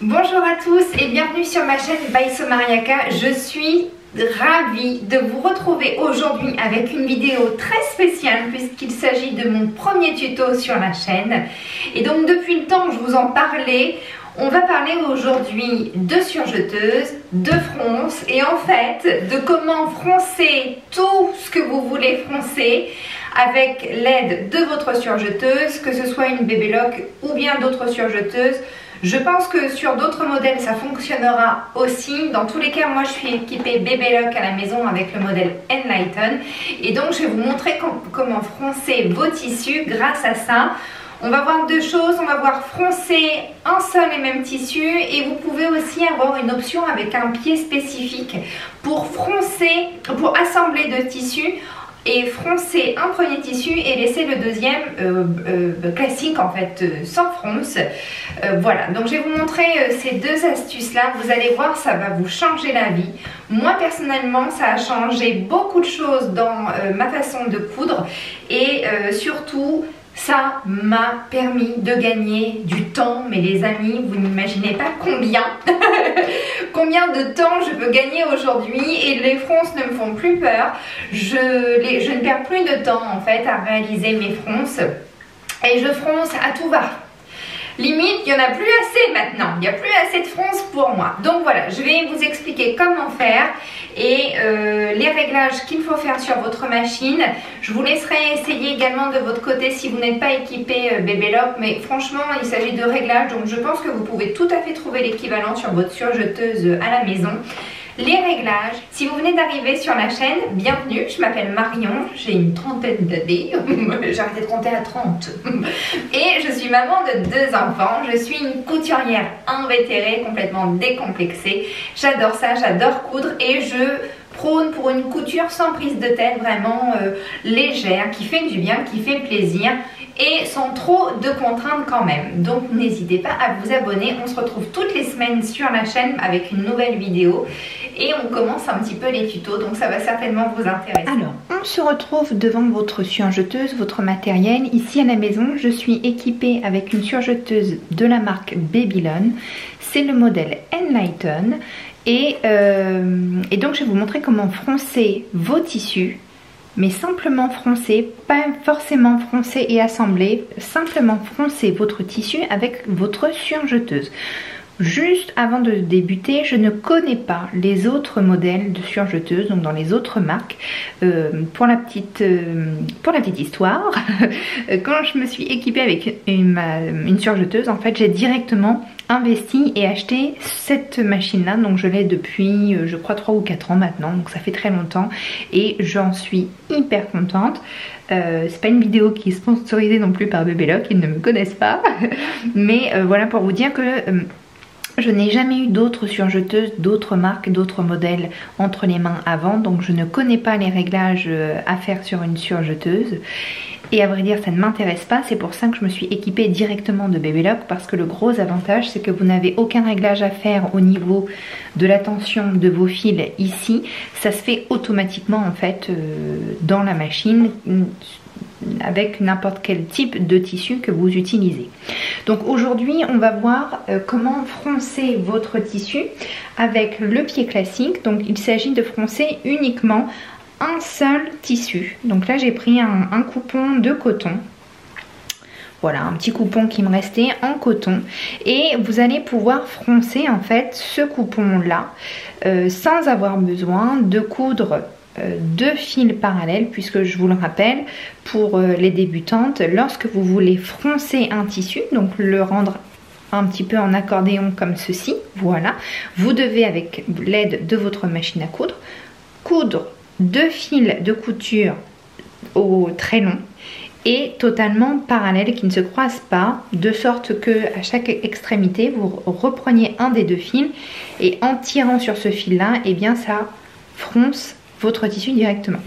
Bonjour à tous et bienvenue sur ma chaîne by Somariaka. Je suis ravie de vous retrouver aujourd'hui avec une vidéo très spéciale puisqu'il s'agit de mon premier tuto sur la chaîne. Et donc depuis le temps que je vous en parlais, on va parler aujourd'hui de surjeteuses, de fronce et en fait de comment froncer tout ce que vous voulez froncer avec l'aide de votre surjeteuse, que ce soit une Baby Lock ou bien d'autres surjeteuses. Je pense que sur d'autres modèles ça fonctionnera aussi. Dans tous les cas, moi je suis équipée Baby Lock à la maison avec le modèle Enlighten. Et donc je vais vous montrer comment froncer vos tissus grâce à ça. On va voir deux choses, on va voir froncer un seul et même tissu et vous pouvez aussi avoir une option avec un pied spécifique pour froncer, pour assembler deux tissus et froncer un premier tissu et laisser le deuxième classique en fait sans fronce. Voilà, donc je vais vous montrer ces deux astuces là, vous allez voir, ça va vous changer la vie. Moi personnellement ça a changé beaucoup de choses dans ma façon de coudre et surtout ça m'a permis de gagner du temps, mais les amis, vous n'imaginez pas combien combien de temps je peux gagner aujourd'hui et les fronces ne me font plus peur. Je ne perds plus de temps en fait à réaliser mes fronces et je fronce à tout va. Limite, il n'y en a plus assez maintenant, il n'y a plus assez de fronce pour moi. Donc voilà, je vais vous expliquer comment faire et les réglages qu'il faut faire sur votre machine. Je vous laisserai essayer également de votre côté si vous n'êtes pas équipé Baby Lock, mais franchement il s'agit de réglages, donc je pense que vous pouvez tout à fait trouver l'équivalent sur votre surjeteuse à la maison. Les réglages, si vous venez d'arriver sur la chaîne, bienvenue, je m'appelle Marion, j'ai une trentaine d'années, j'ai arrêté de compter à 30 et je suis maman de 2 enfants, je suis une couturière invétérée, complètement décomplexée, j'adore ça, j'adore coudre et je prône pour une couture sans prise de tête, vraiment légère, qui fait du bien, qui fait plaisir et sans trop de contraintes quand même. Donc n'hésitez pas à vous abonner, on se retrouve toutes les semaines sur la chaîne avec une nouvelle vidéo et on commence un petit peu les tutos, donc ça va certainement vous intéresser. Alors, on se retrouve devant votre surjeteuse, votre matériel. Ici à la maison, je suis équipée avec une surjeteuse de la marque Babylon, c'est le modèle Enlighten. Et donc je vais vous montrer comment froncer vos tissus, mais simplement froncer, pas forcément froncer et assembler, simplement froncer votre tissu avec votre surjeteuse. Juste avant de débuter, je ne connais pas les autres modèles de surjeteuses, donc dans les autres marques. Pour la petite histoire, quand je me suis équipée avec une surjeteuse, en fait j'ai directement investi et acheté cette machine là, donc je l'ai depuis je crois 3 ou 4 ans maintenant, donc ça fait très longtemps et j'en suis hyper contente. C'est pas une vidéo qui est sponsorisée non plus par Baby Lock, ils ne me connaissent pas mais voilà pour vous dire que je n'ai jamais eu d'autres surjeteuses, d'autres marques, d'autres modèles entre les mains avant, donc je ne connais pas les réglages à faire sur une surjeteuse. Et à vrai dire, ça ne m'intéresse pas, c'est pour ça que je me suis équipée directement de Baby Lock, parce que le gros avantage, c'est que vous n'avez aucun réglage à faire au niveau de la tension de vos fils ici. Ça se fait automatiquement en fait dans la machine, avec n'importe quel type de tissu que vous utilisez. Donc aujourd'hui on va voir comment froncer votre tissu avec le pied classique. Donc il s'agit de froncer uniquement un seul tissu. Donc là j'ai pris un coupon de coton. Voilà, un petit coupon qui me restait en coton et vous allez pouvoir froncer en fait ce coupon là sans avoir besoin de coudre 2 fils parallèles, puisque je vous le rappelle pour les débutantes, lorsque vous voulez froncer un tissu, donc le rendre un petit peu en accordéon comme ceci, voilà, vous devez avec l'aide de votre machine à coudre 2 fils de couture au très long et totalement parallèles qui ne se croisent pas, de sorte que à chaque extrémité vous repreniez un des 2 fils et en tirant sur ce fil là, et bien ça fronce votre tissu directement.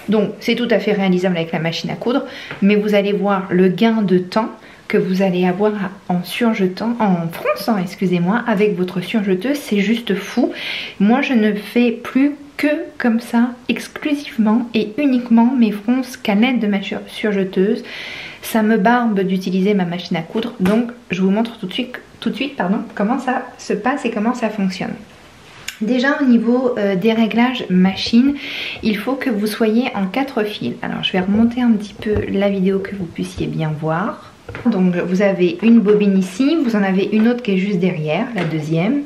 Donc c'est tout à fait réalisable avec la machine à coudre, mais vous allez voir le gain de temps que vous allez avoir en fronçant, excusez-moi, avec votre surjeteuse, c'est juste fou. Moi je ne fais plus que comme ça, exclusivement et uniquement mes fronces qu'à l'aide de ma surjeteuse. Ça me barbe d'utiliser ma machine à coudre, donc je vous montre tout de suite tout de suite comment ça se passe et comment ça fonctionne. Déjà au niveau des réglages machine, il faut que vous soyez en 4 fils. Alors je vais remonter un petit peu la vidéo que vous puissiez bien voir. Donc vous avez une bobine ici, vous en avez une autre qui est juste derrière, la deuxième.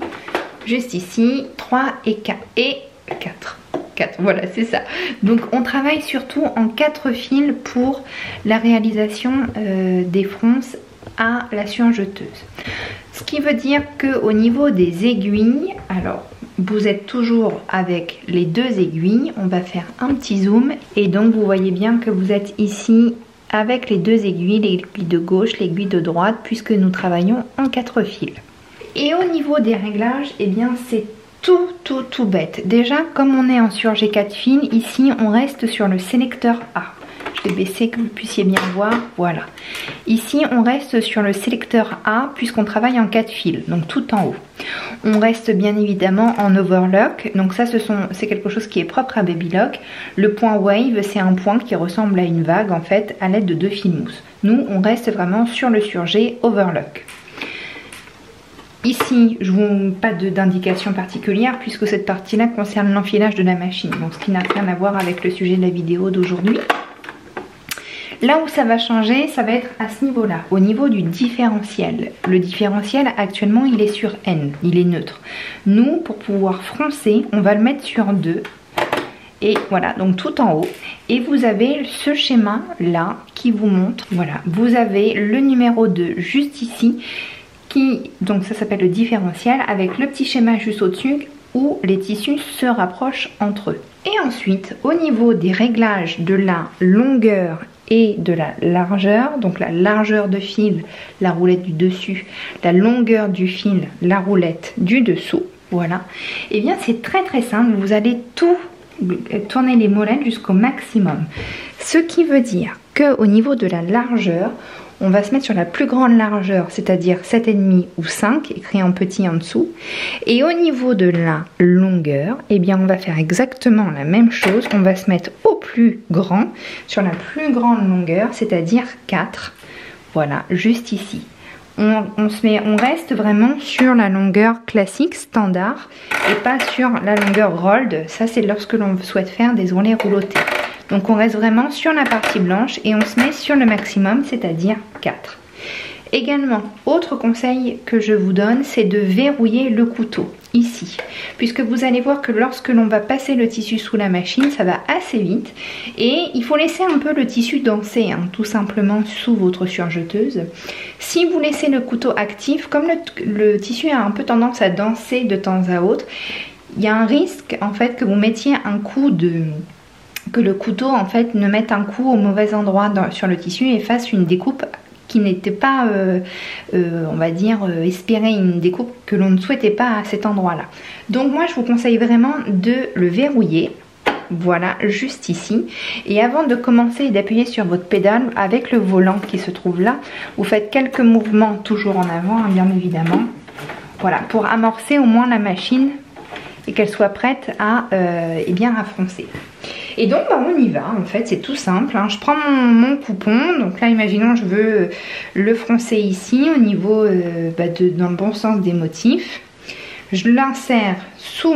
Juste ici, 3 et 4. Et 4. 4, voilà, c'est ça. Donc on travaille surtout en 4 fils pour la réalisation des fronces à la surjeteuse. Ce qui veut dire qu'au niveau des aiguilles, alors vous êtes toujours avec les 2 aiguilles. On va faire un petit zoom et donc vous voyez bien que vous êtes ici avec les 2 aiguilles, l'aiguille de gauche, l'aiguille de droite, puisque nous travaillons en 4 fils. Et au niveau des réglages, eh bien c'est tout bête. Déjà, comme on est en surjet 4 fils, ici on reste sur le sélecteur A. Je vais baisser que vous puissiez bien voir, voilà. Ici on reste sur le sélecteur A puisqu'on travaille en 4 fils, donc tout en haut. On reste bien évidemment en overlock, donc ça c'est quelque chose qui est propre à Babylock. Le point wave, c'est un point qui ressemble à une vague en fait à l'aide de 2 fils mousse. Nous on reste vraiment sur le surjet overlock. Ici, je vous pas d'indication particulière puisque cette partie-là concerne l'enfilage de la machine, donc ce qui n'a rien à voir avec le sujet de la vidéo d'aujourd'hui. Là où ça va changer, ça va être à ce niveau-là, au niveau du différentiel. Le différentiel, actuellement, il est sur N, il est neutre. Nous, pour pouvoir froncer, on va le mettre sur 2. Et voilà, donc tout en haut. Et vous avez ce schéma-là qui vous montre, voilà, vous avez le numéro 2 juste ici, donc ça s'appelle le différentiel, avec le petit schéma juste au-dessus où les tissus se rapprochent entre eux. Et ensuite, au niveau des réglages de la longueur et de la largeur, donc la largeur de fil, la roulette du dessus, la longueur du fil, la roulette du dessous, voilà, et bien c'est très simple, vous allez tout tourner les molettes jusqu'au maximum. Ce qui veut dire qu'au niveau de la largeur, on va se mettre sur la plus grande largeur, c'est-à-dire 7,5 ou 5, écrit en petit en dessous. Et au niveau de la longueur, eh bien on va faire exactement la même chose. On va se mettre au plus grand, sur la plus grande longueur, c'est-à-dire 4. Voilà, juste ici. On reste vraiment sur la longueur classique, standard, et pas sur la longueur rolled. Ça, c'est lorsque l'on souhaite faire des ourlets roulotés. Donc on reste vraiment sur la partie blanche et on se met sur le maximum, c'est-à-dire 4. Également, autre conseil que je vous donne, c'est de verrouiller le couteau, ici. Puisque vous allez voir que lorsque l'on va passer le tissu sous la machine, ça va assez vite. Et il faut laisser un peu le tissu danser, hein, tout simplement sous votre surjeteuse. Si vous laissez le couteau actif, comme le tissu a un peu tendance à danser de temps à autre, il y a un risque en fait que vous mettiez un coup que le couteau en fait ne mette un coup au mauvais endroit sur le tissu et fasse une découpe qui n'était pas on va dire espérée, une découpe que l'on ne souhaitait pas à cet endroit là. Donc moi je vous conseille vraiment de le verrouiller, voilà, juste ici, et avant de commencer et d'appuyer sur votre pédale avec le volant qui se trouve là, vous faites quelques mouvements toujours en avant, hein, bien évidemment, voilà, pour amorcer au moins la machine et qu'elle soit prête à, eh bien, à froncer. Et donc bah, on y va, en fait c'est tout simple, hein. Je prends mon coupon, donc là imaginons je veux le froncer ici au niveau dans le bon sens des motifs. Je l'insère sous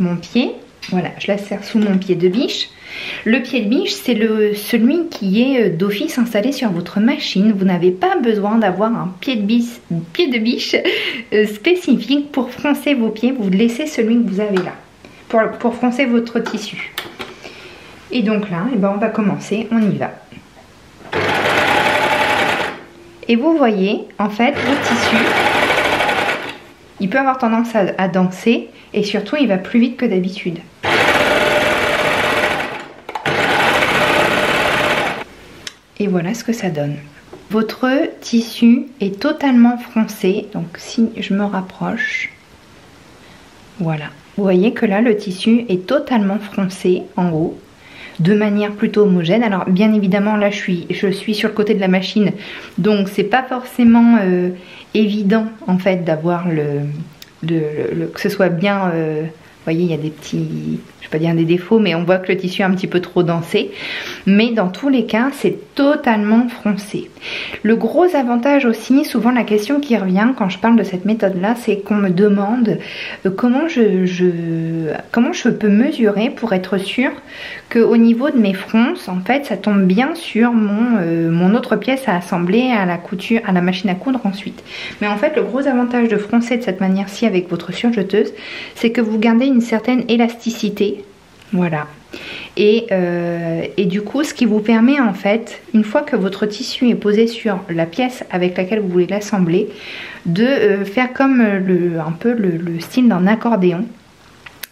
mon pied, voilà, je l'insère sous mon pied de biche. Le pied de biche, c'est celui qui est d'office installé sur votre machine. Vous n'avez pas besoin d'avoir un pied de biche spécifique pour froncer vos pieds. Vous laissez celui que vous avez là pour froncer votre tissu. Et donc là, eh ben on va commencer, on y va. Et vous voyez, en fait, le tissu, il peut avoir tendance à danser et surtout, il va plus vite que d'habitude. Et voilà ce que ça donne. Votre tissu est totalement froncé, donc si je me rapproche, voilà. Vous voyez que là, le tissu est totalement froncé en haut, de manière plutôt homogène. Alors bien évidemment là je suis sur le côté de la machine, donc c'est pas forcément évident en fait d'avoir que ce soit bien voyez, il y a des petits, je vais pas dire des défauts, mais on voit que le tissu est un petit peu trop dense. Mais dans tous les cas, c'est totalement froncé. Le gros avantage aussi, souvent la question qui revient quand je parle de cette méthode-là, c'est qu'on me demande comment je peux mesurer pour être sûre qu'au niveau de mes fronces, en fait, ça tombe bien sur mon autre pièce à assembler à la machine à coudre ensuite. Mais en fait, le gros avantage de froncer de cette manière-ci avec votre surjeteuse, c'est que vous gardez une certaine élasticité. Voilà. Et du coup, ce qui vous permet en fait, une fois que votre tissu est posé sur la pièce avec laquelle vous voulez l'assembler, de faire comme un peu le style d'un accordéon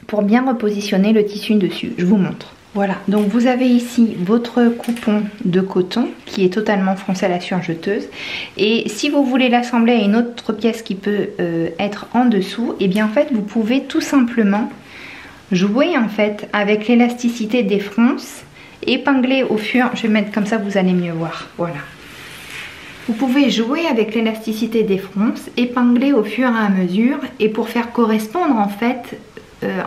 pour bien repositionner le tissu dessus. Je vous montre. Voilà, donc vous avez ici votre coupon de coton qui est totalement froncé à la surjeteuse. Et si vous voulez l'assembler à une autre pièce qui peut être en dessous, et bien en fait vous pouvez tout simplement jouer en fait avec l'élasticité des fronces, épingler au fur, je vais mettre comme ça vous allez mieux voir, voilà. Vous pouvez jouer avec l'élasticité des fronces, épingler au fur et à mesure et pour faire correspondre en fait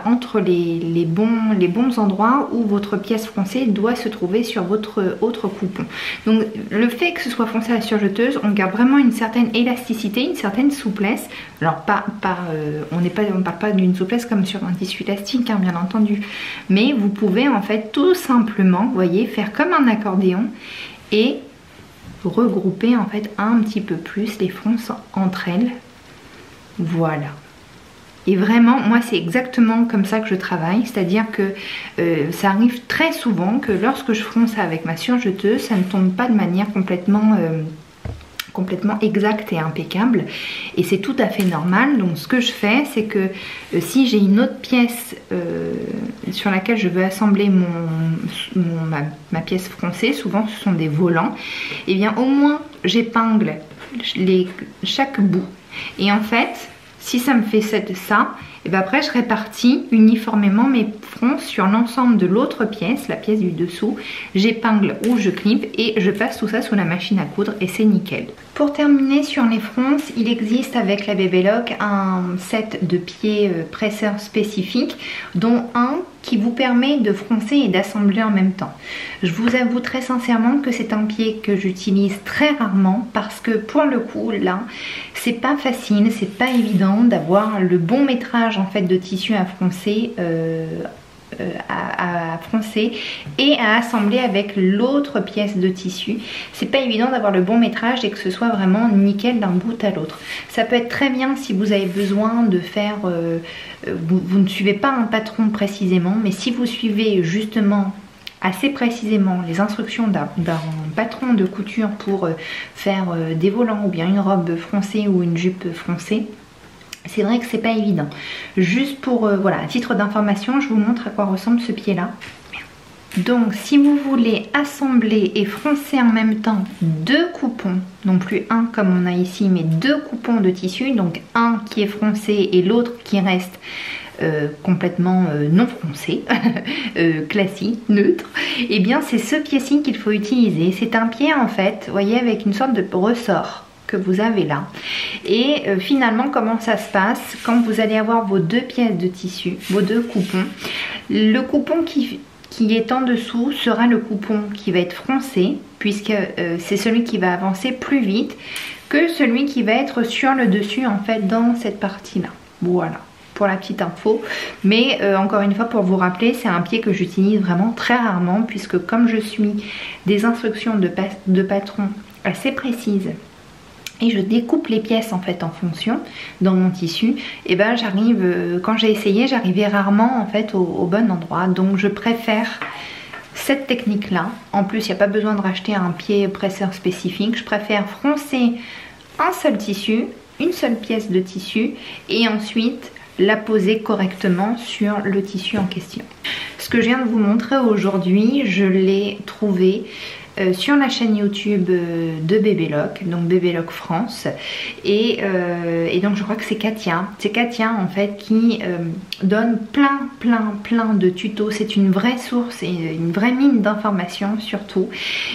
entre les bons endroits où votre pièce froncée doit se trouver sur votre autre coupon. Donc le fait que ce soit foncé à la surjeteuse, on garde vraiment une certaine élasticité, une certaine souplesse. Alors on ne parle pas d'une souplesse comme sur un tissu élastique, hein, bien entendu. Mais vous pouvez en fait tout simplement, vous voyez, faire comme un accordéon et regrouper en fait un petit peu plus les fronces entre elles. Voilà. Et vraiment, moi c'est exactement comme ça que je travaille, c'est-à-dire que ça arrive très souvent que lorsque je fronce avec ma surjeteuse, ça ne tombe pas de manière complètement exacte et impeccable. Et c'est tout à fait normal. Donc ce que je fais, c'est que si j'ai une autre pièce sur laquelle je veux assembler ma pièce froncée, souvent ce sont des volants, et bien au moins j'épingle chaque bout. Et en fait, si ça me fait ça, et bien après je répartis uniformément mes fronces sur l'ensemble de l'autre pièce, la pièce du dessous. J'épingle ou je clip et je passe tout ça sous la machine à coudre et c'est nickel. Pour terminer sur les fronces, il existe avec la Bébé Loc un set de pieds presseurs spécifiques, dont un qui vous permet de froncer et d'assembler en même temps. Je vous avoue très sincèrement que c'est un pied que j'utilise très rarement parce que pour le coup là c'est pas facile, c'est pas évident d'avoir le bon métrage en fait de tissu à froncer et à assembler avec l'autre pièce de tissu. C'est pas évident d'avoir le bon métrage et que ce soit vraiment nickel d'un bout à l'autre. Ça peut être très bien si vous avez besoin de faire vous ne suivez pas un patron précisément, mais si vous suivez justement assez précisément les instructions d'un patron de couture pour faire des volants ou bien une robe froncée ou une jupe froncée, c'est vrai que c'est pas évident. Juste pour voilà, à titre d'information, je vous montre à quoi ressemble ce pied là. Donc si vous voulez assembler et froncer en même temps deux coupons, non plus un comme on a ici, mais deux coupons de tissu, donc un qui est froncé et l'autre qui reste complètement non froncé, classique, neutre, et bien c'est ce pied-ci qu'il faut utiliser. C'est un pied en fait, vous voyez, avec une sorte de ressort que vous avez là. Et finalement, comment ça se passe quand vous allez avoir vos deux pièces de tissu, vos deux coupons? Le coupon qui est en dessous sera le coupon qui va être froncé, puisque c'est celui qui va avancer plus vite que celui qui va être sur le dessus en fait dans cette partie là. Voilà, pour la petite info. Mais encore une fois, pour vous rappeler, c'est un pied que j'utilise vraiment très rarement, puisque comme je suis des instructions de patron assez précises et je découpe les pièces en fait en fonction dans mon tissu, et ben j'arrive, quand j'ai essayé, j'arrivais rarement en fait au bon endroit. Donc je préfère cette technique là. En plus, il n'y a pas besoin de racheter un pied presseur spécifique. Je préfère froncer un seul tissu, une seule pièce de tissu, et ensuite la poser correctement sur le tissu en question. Ce que je viens de vous montrer aujourd'hui, je l'ai trouvé sur la chaîne YouTube de Bébéloc, donc Bébéloc France. Et donc je crois que c'est Katia. C'est Katia en fait qui donne plein de tutos. C'est une vraie source et une vraie mine d'informations surtout.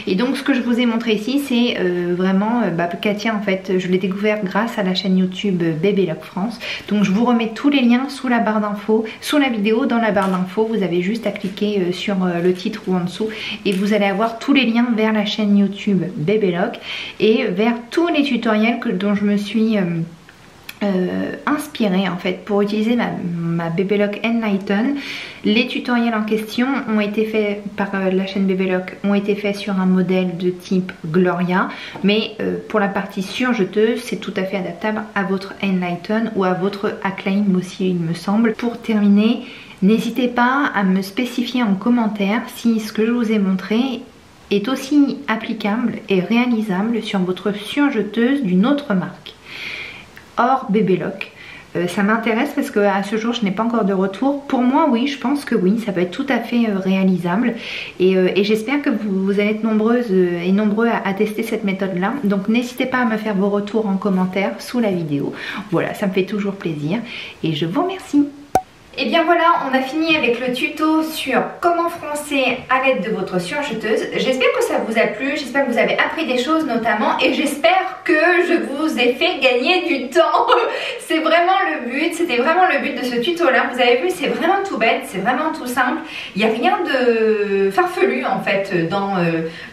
Et donc ce que je vous ai montré ici, c'est vraiment Katia en fait. Je l'ai découvert grâce à la chaîne YouTube Bébéloc France. Donc je vous remets tous les liens sous la barre d'infos, sous la vidéo, dans la barre d'infos. Vous avez juste à cliquer sur le titre ou en dessous et vous allez avoir tous les liens vers la chaîne YouTube Bébéloc et vers tous les tutoriels dont je me suis inspirée en fait pour utiliser ma Bébéloc Enlighten. Les tutoriels en question ont été faits par la chaîne Bébéloc, ont été faits sur un modèle de type Gloria, mais pour la partie surjeteuse c'est tout à fait adaptable à votre Enlighten ou à votre Acclaim aussi il me semble. Pour terminer, n'hésitez pas à me spécifier en commentaire si ce que je vous ai montré est aussi applicable et réalisable sur votre surjeteuse d'une autre marque hors Bébéloc. Ça m'intéresse parce que à ce jour je n'ai pas encore de retour. Pour moi oui, je pense que oui, ça peut être tout à fait réalisable et j'espère que vous allez être nombreuses et nombreux à tester cette méthode là. Donc n'hésitez pas à me faire vos retours en commentaire sous la vidéo. Voilà, ça me fait toujours plaisir et je vous remercie. Et bien voilà, on a fini avec le tuto sur comment froncer à l'aide de votre surjeteuse. J'espère que ça vous a plu, j'espère que vous avez appris des choses notamment et j'espère que je vous ai fait gagner du temps. C'est vraiment le but, c'était vraiment le but de ce tuto là. Vous avez vu, c'est vraiment tout bête, c'est vraiment tout simple. Il n'y a rien de farfelu en fait dans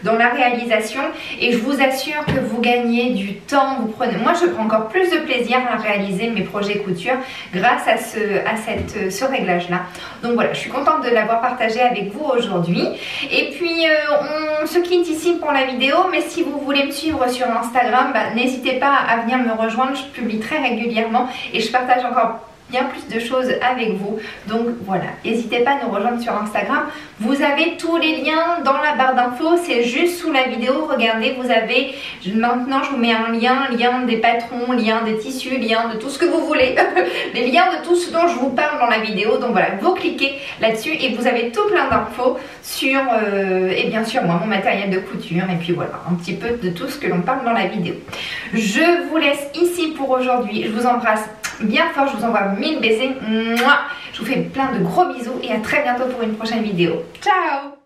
la réalisation et je vous assure que vous gagnez du temps. Moi je prends encore plus de plaisir à réaliser mes projets couture grâce à ce réglage là. Donc voilà, je suis contente de l'avoir partagé avec vous aujourd'hui. Et puis on se quitte ici pour la vidéo, mais si vous voulez me suivre sur Instagram, n'hésitez pas à venir me rejoindre, je publie très régulièrement et je partage encore bien plus de choses avec vous. Donc voilà, n'hésitez pas à nous rejoindre sur Instagram. Vous avez tous les liens dans la barre d'infos, c'est juste sous la vidéo. Regardez, vous avez, maintenant je vous mets un lien des patrons, lien des tissus, lien de tout ce que vous voulez. Les liens de tout ce dont je vous parle dans la vidéo. Donc voilà, vous cliquez là-dessus et vous avez tout plein d'infos sur, et bien sûr moi, mon matériel de couture. Et puis voilà, un petit peu de tout ce que l'on parle dans la vidéo. Je vous laisse ici pour aujourd'hui. Je vous embrasse bien fort, je vous envoie 1000 baisers. Mouah. Je vous fais plein de gros bisous et à très bientôt pour une prochaine vidéo. Ciao!